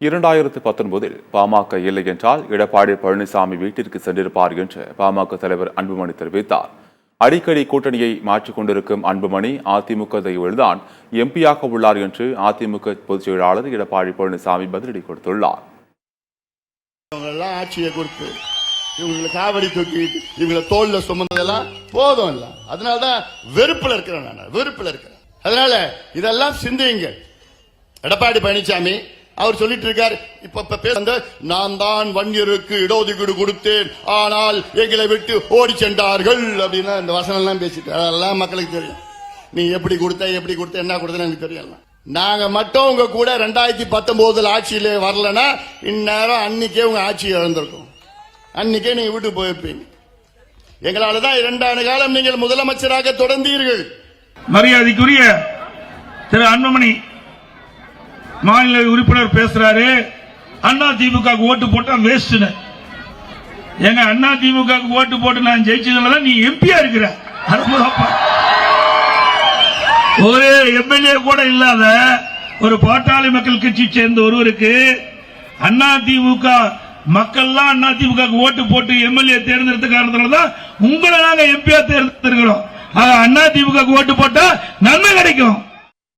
2019 பாமக இல்லை என்றால் எடப்பாடி பழனிசாமி வீட்டிற்கு சென்றிருப்பார் என்று பாமக தலைவர் அன்புமணி தெரிவித்தார். அடிக்கடி கூட்டணியை மாற்றிக் கொண்டிருக்கும் அன்புமணி அதிமுக தயவுதான் எம்பியாக உள்ளார் என்று அதிமுக பொதுச் செயலாளர் எடப்பாடி பழனிசாமி பதிலடி கொடுத்துள்ளார். ஆட்சியை கொடுத்து இவங்களை காவடி தூக்கி இவங்களை தோல்ல சுமந்ததெல்லாம் போதும் இல்ல. அதனாலதான் வெறுப்புல இருக்கிறேன், நான் வெறுப்புல இருக்கிறேன். அதனால இதெல்லாம் சிந்தியுங்க. எடப்பாடி பழனிசாமி அவர் சொல்லிட்டு இருக்காரு, இப்ப பேச நான் தான் வன்னியருக்கு இடஒதுக்கீடு கொடுத்தேன், ஆனால் எங்களை விட்டு ஓடி சென்றார்கள் அப்படின்னா இந்த வசனம் எல்லாம் பேசிட்டு அதெல்லாம் மக்களுக்கு தெரியும். நீ எப்படி கொடுத்த என்ன கொடுத்த எனக்கு தெரியல. நாங்க மட்டும் உங்க கூட 2019 ஆட்சியிலே வரலன்னா இந்நேரம் அன்னைக்கே உங்க ஆட்சி இழந்திருக்கும். அன்னைக்கே நீங்க வீட்டுக்கு போயிருப்பீங்க. எங்களாலதான் 2 ஆண்டு காலம் நீங்கள் முதலமைச்சராக தொடர்ந்தீர்கள். மரியாதைக்குரிய திரு அன்புமணி மாநில உறுப்பினர் பேசுறாரு, அண்ணா திமுக ஓட்டு போட்டா வேஸ்ட். எங்க அண்ணா திமுக ஓட்டு போட்டு நான் ஜெயிச்சதுனால நீ எம்பியா இருக்கிற. ஒரு எம்எல்ஏ கூட இல்லாத ஒரு பாட்டாளி மக்கள் கட்சி சேர்ந்த ஒருவருக்கு அண்ணா திமுக மக்கள்லாம் அண்ணா திமுக ஓட்டு போட்டு எம்எல்ஏ தேர்ந்தெடுத்த காரணத்தினால்தான் உங்களை நாங்க எம்பியா தேர்ந்தெடுக்கிறோம். அண்ணா திமுக ஓட்டு போட்டா நன்மை கிடைக்கும்.